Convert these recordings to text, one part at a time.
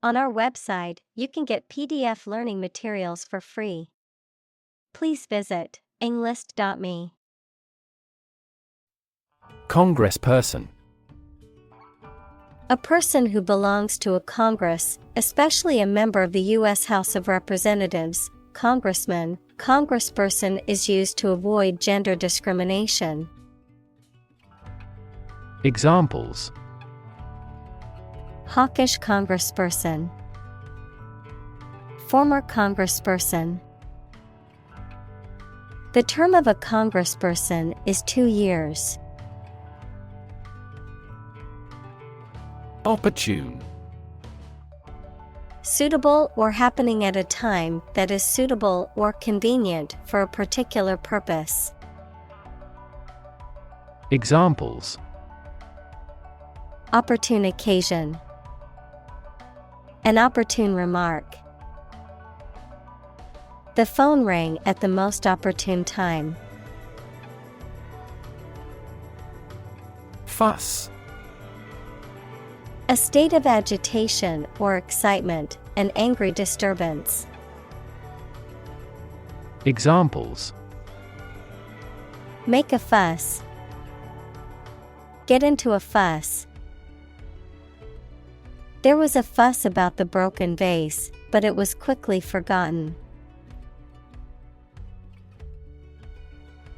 On our website, you can get PDF learning materials for free. Please visit englist.me. Congressperson. A person who belongs to a Congress, especially a member of the U.S. House of Representatives, congressman. Congressperson is used to avoid gender discrimination. Examples: Hawkish congressperson. Former congressperson. The term of a congressperson is 2 years. Opportune. Suitable or happening at a time that is suitable or convenient for a particular purpose. Examples: Opportune occasion. An opportune remark. The phone rang at the most opportune time. Fuss. A state of agitation or excitement, an angry disturbance. Examples: Make a fuss. Get into a fuss. There was a fuss about the broken vase, but it was quickly forgotten.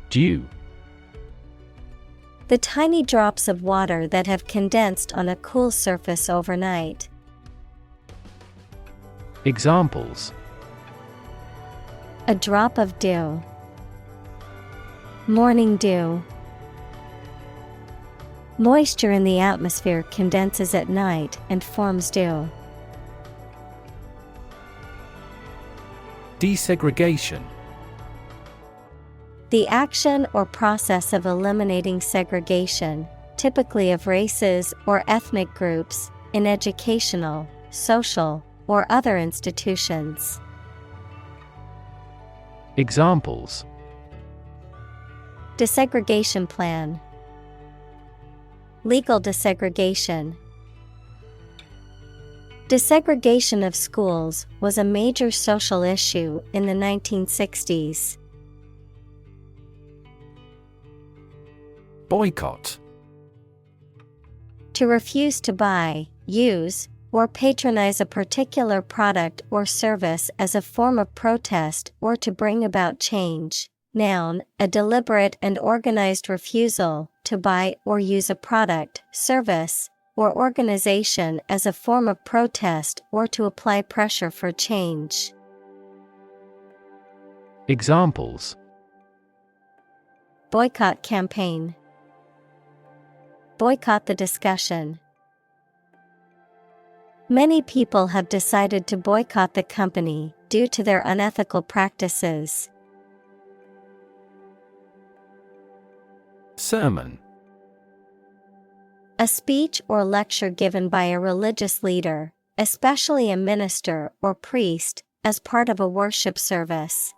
Dew. The tiny drops of water that have condensed on a cool surface overnight. Examples: A drop of dew. Morning dew. Moisture in the atmosphere condenses at night and forms dew. Desegregation. The action or process of eliminating segregation, typically of races or ethnic groups, in educational, social, or other institutions. Examples: Desegregation plan. Legal desegregation. Desegregation of schools was a major social issue in the 1960s. Boycott. To refuse to buy, use, or patronize a particular product or service as a form of protest or to bring about change. Noun, a deliberate and organized refusal to buy or use a product, service, or organization as a form of protest or to apply pressure for change. Examples: Boycott campaign. Boycott the discussion. Many people have decided to boycott the company due to their unethical practices. Sermon. A speech or lecture given by a religious leader, especially a minister or priest, as part of a worship service.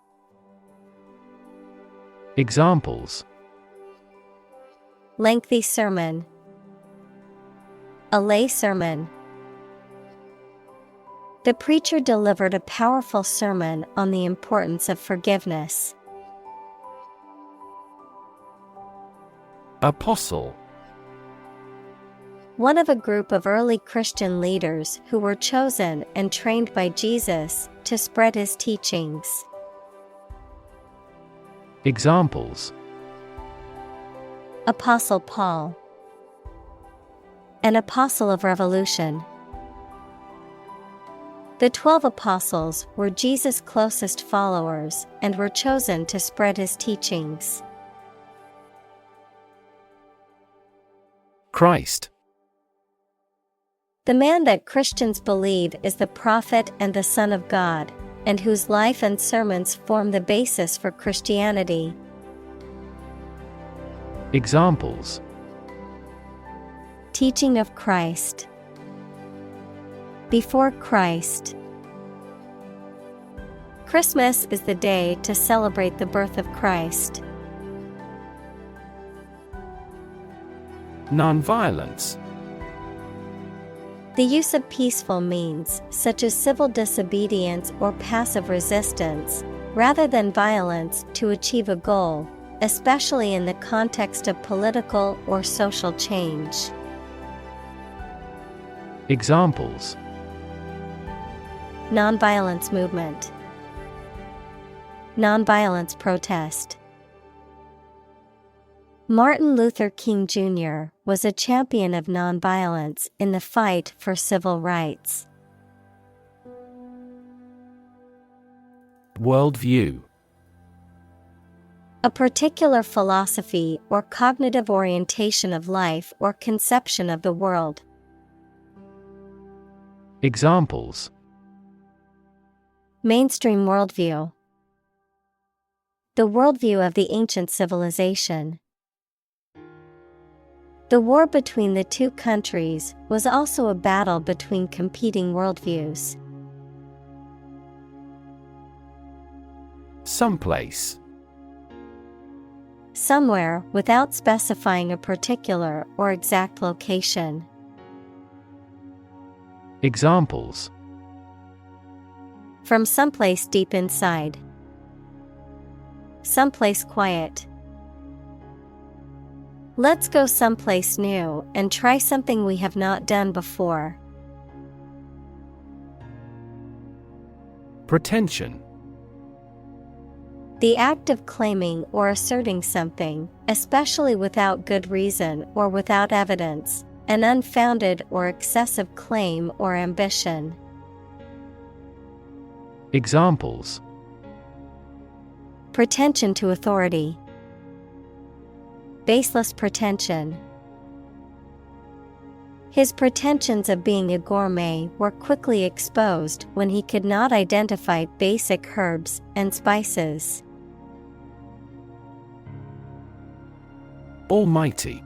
Examples: Lengthy sermon. A lay sermon. The preacher delivered a powerful sermon on the importance of forgiveness. Apostle. One of a group of early Christian leaders who were chosen and trained by Jesus to spread his teachings. Examples: Apostle Paul. An apostle of revolution. The 12 apostles were Jesus' closest followers and were chosen to spread his teachings. Christ. The man that Christians believe is the prophet and the Son of God, and whose life and sermons form the basis for Christianity. Examples: Teaching of Christ. Before Christ. Christmas is the day to celebrate the birth of Christ. Nonviolence. The use of peaceful means, such as civil disobedience or passive resistance, rather than violence to achieve a goal, especially in the context of political or social change. Examples: Nonviolence movement. Nonviolence protest. Martin Luther King Jr. was a champion of nonviolence in the fight for civil rights. Worldview. A particular philosophy or cognitive orientation of life or conception of the world. Examples: Mainstream worldview. The worldview of the ancient civilization. The war between the two countries was also a battle between competing worldviews. Someplace. Somewhere without specifying a particular or exact location. Examples: From someplace deep inside. Someplace quiet. Let's go someplace new and try something we have not done before. Pretension. The act of claiming or asserting something, especially without good reason or without evidence, an unfounded or excessive claim or ambition. Examples: Pretension to authority. Baseless pretension. His pretensions of being a gourmet were quickly exposed when he could not identify basic herbs and spices. Almighty.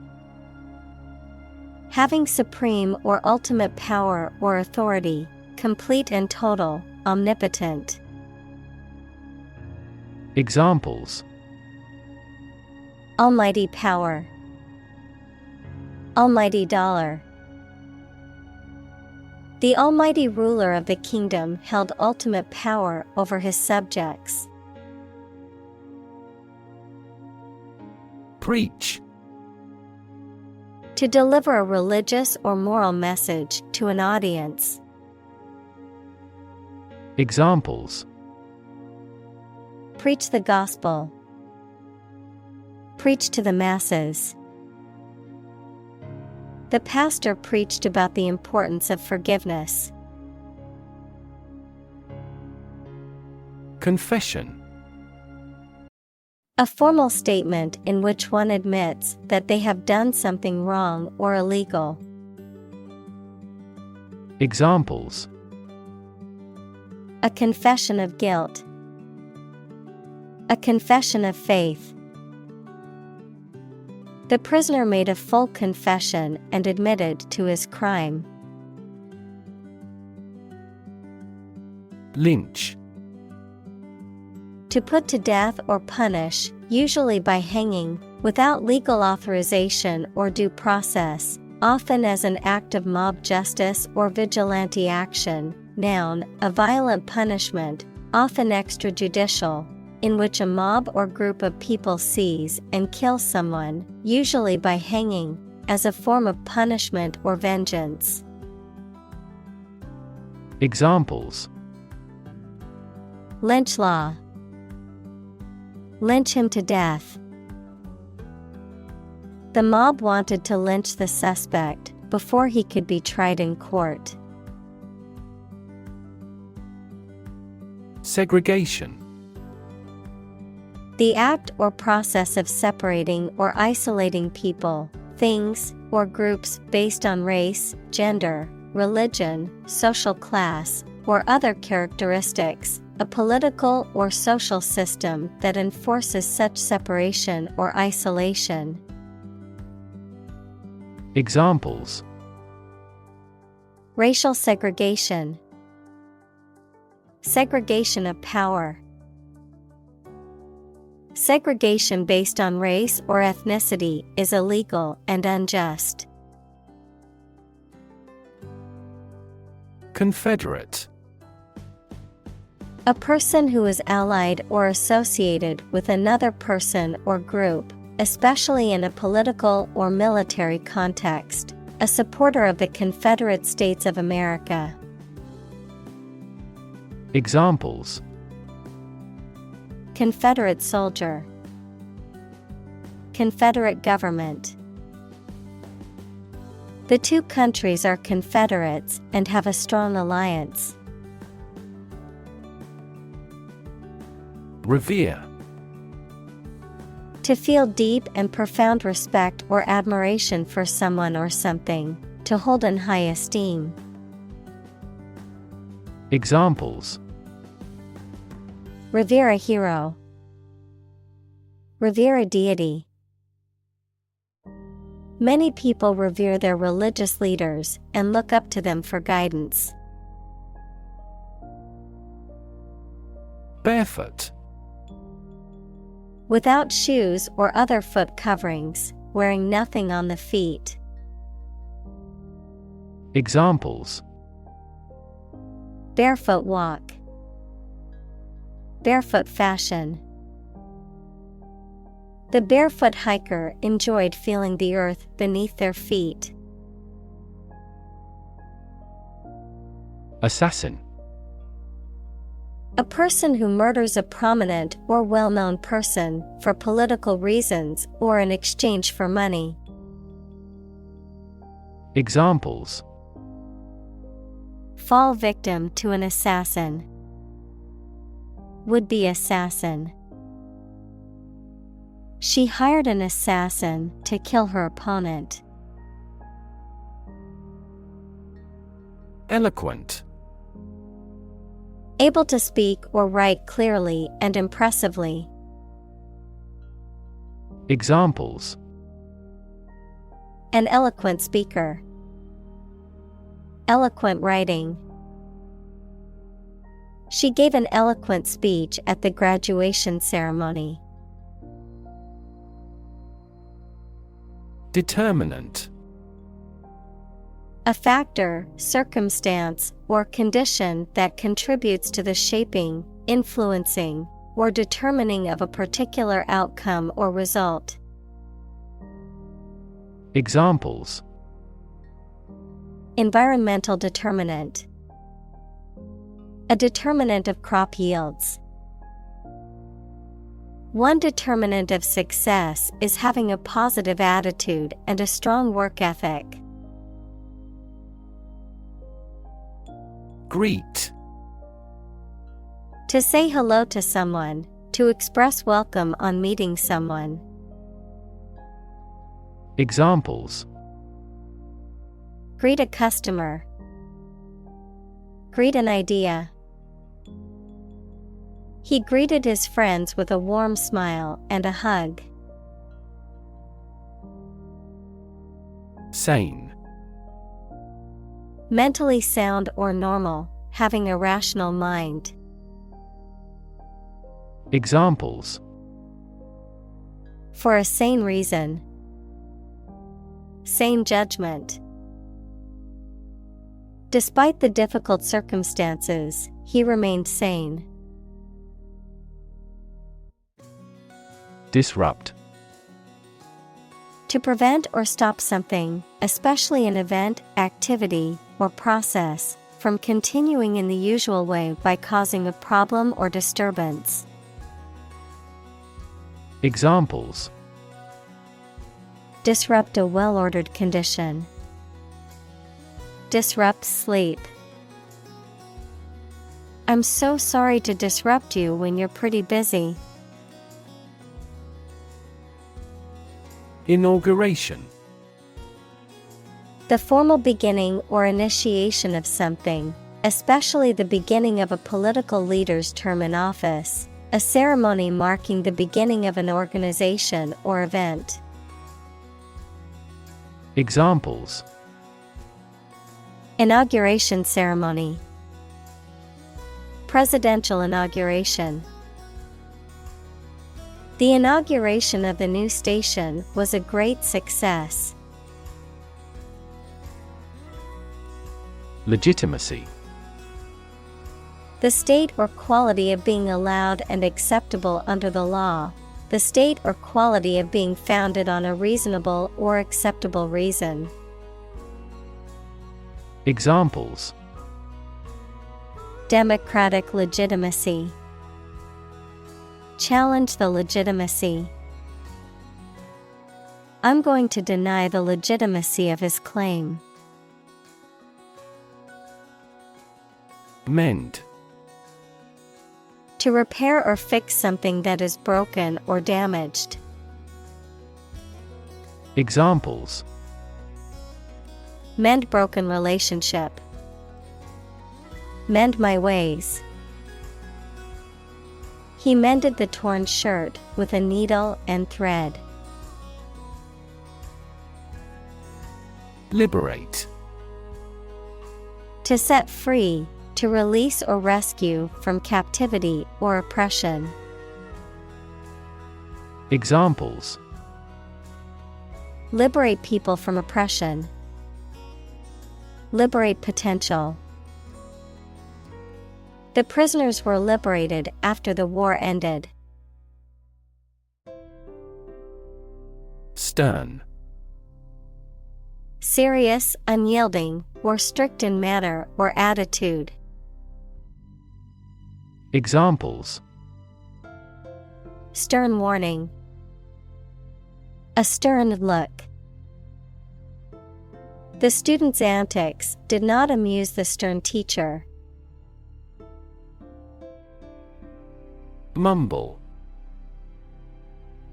Having supreme or ultimate power or authority, complete and total, omnipotent. Examples: Almighty power. Almighty dollar. The almighty ruler of the kingdom held ultimate power over his subjects. Preach. To deliver a religious or moral message to an audience. Examples: Preach the gospel. Preach to the masses. The pastor preached about the importance of forgiveness. Confession. A formal statement in which one admits that they have done something wrong or illegal. Examples: A confession of guilt. A confession of faith. The prisoner made a full confession and admitted to his crime. Lynch. To put to death or punish, usually by hanging, without legal authorization or due process, often as an act of mob justice or vigilante action. Noun, a violent punishment, often extrajudicial, in which a mob or group of people seize and kill someone, usually by hanging, as a form of punishment or vengeance. Examples: Lynch law. Lynch him to death. The mob wanted to lynch the suspect before he could be tried in court. Segregation. The act or process of separating or isolating people, things, or groups based on race, gender, religion, social class, or other characteristics, a political or social system that enforces such separation or isolation. Examples: Racial segregation. Segregation of power. Segregation based on race or ethnicity is illegal and unjust. Confederate. A person who is allied or associated with another person or group, especially in a political or military context. A supporter of the Confederate States of America. Examples: Confederate soldier, Confederate government. The two countries are Confederates and have a strong alliance. Revere. To feel deep and profound respect or admiration for someone or something, to hold in high esteem. Examples: Revere a hero, revere a deity. Many people revere their religious leaders and look up to them for guidance. Barefoot. Without shoes or other foot coverings, wearing nothing on the feet. Examples: Barefoot walk, barefoot fashion. The barefoot hiker enjoyed feeling the earth beneath their feet. Assassin. A person who murders a prominent or well-known person for political reasons or in exchange for money. Examples: Fall victim to an assassin, would-be assassin. She hired an assassin to kill her opponent. Eloquent. Able to speak or write clearly and impressively. Examples: An eloquent speaker, eloquent writing. She gave an eloquent speech at the graduation ceremony. Determinant. A factor, circumstance, or condition that contributes to the shaping, influencing, or determining of a particular outcome or result. Examples: Environmental determinant. A determinant of crop yields. One determinant of success is having a positive attitude and a strong work ethic. Greet. To say hello to someone, to express welcome on meeting someone. Examples: Greet a customer. Greet an idea. He greeted his friends with a warm smile and a hug. Sane. Mentally sound or normal, having a rational mind. Examples: For a sane reason. Sane judgment. Despite the difficult circumstances, he remained sane. Disrupt. To prevent or stop something, especially an event, activity, or process, from continuing in the usual way by causing a problem or disturbance. Examples: Disrupt a well-ordered condition. Disrupt sleep. I'm so sorry to disrupt you when you're pretty busy. Inauguration. The formal beginning or initiation of something, especially the beginning of a political leader's term in office, a ceremony marking the beginning of an organization or event. Examples: Inauguration ceremony. Presidential inauguration. The inauguration of the new station was a great success. Legitimacy. The state or quality of being allowed and acceptable under the law. The state or quality of being founded on a reasonable or acceptable reason. Examples: Democratic legitimacy. Challenge the legitimacy. I'm going to deny the legitimacy of his claim. Mend. To repair or fix something that is broken or damaged. Examples: Mend broken relationship. Mend my ways. He mended the torn shirt with a needle and thread. Liberate. To set free, to release or rescue from captivity or oppression. Examples: Liberate people from oppression. Liberate potential. The prisoners were liberated after the war ended. Stern. Serious, unyielding, or strict in manner or attitude. Examples: Stern warning. A stern look. The student's antics did not amuse the stern teacher. Mumble.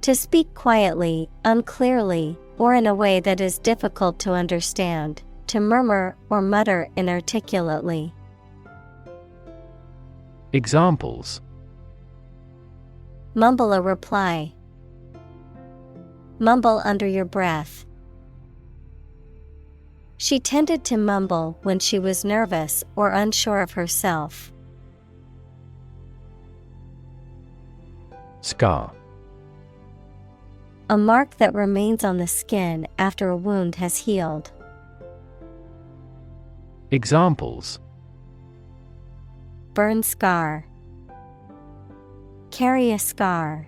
To speak quietly, unclearly, or in a way that is difficult to understand, to murmur or mutter inarticulately. Examples: Mumble a reply. Mumble under your breath. She tended to mumble when she was nervous or unsure of herself. Scar. A mark that remains on the skin after a wound has healed. Examples: Burn scar. Carry a scar.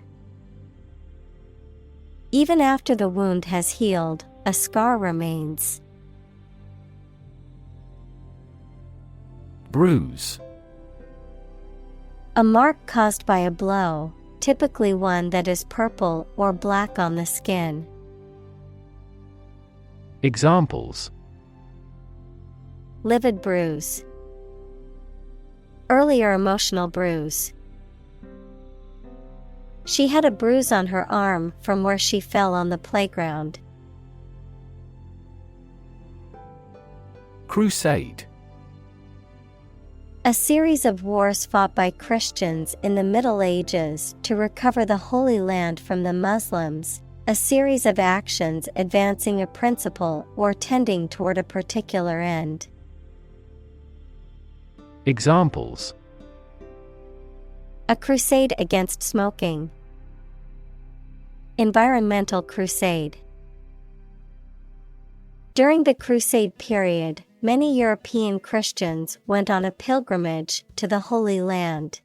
Even after the wound has healed, a scar remains. Bruise. A mark caused by a blow, typically one that is purple or black on the skin. Examples: Livid bruise. Earlier emotional bruise. She had a bruise on her arm from where she fell on the playground. Crusade. A series of wars fought by Christians in the Middle Ages to recover the Holy Land from the Muslims, a series of actions advancing a principle or tending toward a particular end. Examples: A crusade against smoking. Environmental crusade. During the Crusade period, many European Christians went on a pilgrimage to the Holy Land.